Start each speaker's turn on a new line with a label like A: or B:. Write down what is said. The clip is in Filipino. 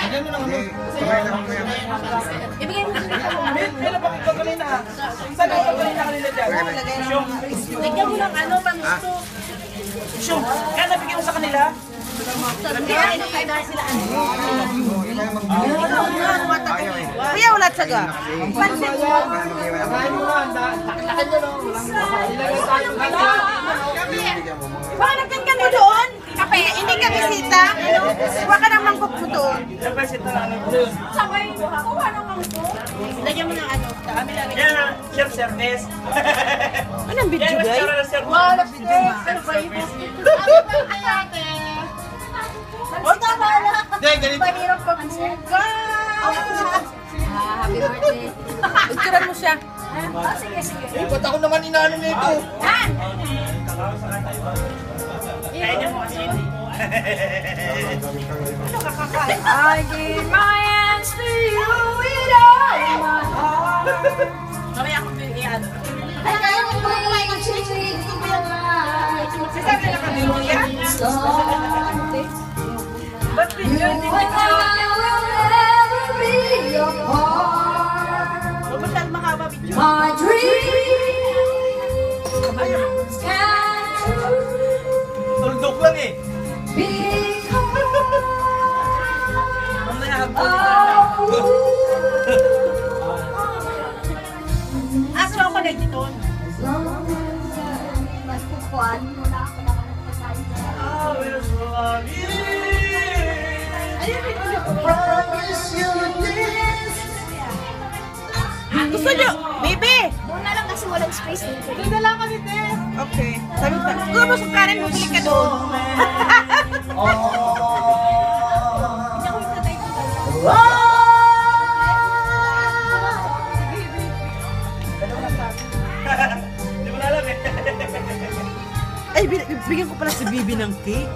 A: Bigyan mo ng ano.
B: Ibigay mo na.
A: Kailan ba ito kanina? Saan ito kanina kanina dyan? Siyong.
B: Lagyan mo ng ano, pangusto.
A: Siyong. Kaya nabigyan mo sa kanila?
B: Kaya inakailan sila ano.
C: Kuya, ulat saga.
B: Pansin mo.
A: Kain mo na. Takin nyo lang. Ilagay tayo.
C: Panagkan ka na doon. Kape, hindi ka bisita. Huwag ka ng mangkok mo doon.
B: Sabay mo. Kuha ng mangko. Lagyan mo ng ano. Kami lang.
A: Yan, chef service.
C: Anong video, guys?
B: Wala video. Pero ba ibo? Ano tama na?
A: Hindi, ganito.
B: Mahirap pagbuka. Happy birthday.
C: Picturean mo siya.
B: Sige, sige.
A: Ba't ako naman inaano nito?
B: Han!
A: Kaya niya mo kasi.
B: I give my hands to you with all my heart.
C: Mamaya ako pilihan.
B: Ay, kaya mo po yung line ng chili. Gusto ko yung
C: Sasabi na kami mo yan? Ba't video? Hindi
B: But I will never be apart.
C: Ba't saan makaba video?
B: My dreams can
A: Tuldok lang eh.
B: become
C: Mamaya ako. Asa ako pala dito?
B: Magpupuan mo na ako na
A: I will love you.
C: Gusto nyo? Baby!
B: doon na lang kasi walang space dito.
C: Doon na lang kami, te. Okay. Sabi pa. Kung mo sa kanan, bumili ka doon.
A: Hindi mo na alam eh.
C: Ay, bigyan ko pala si Bibi ng cake.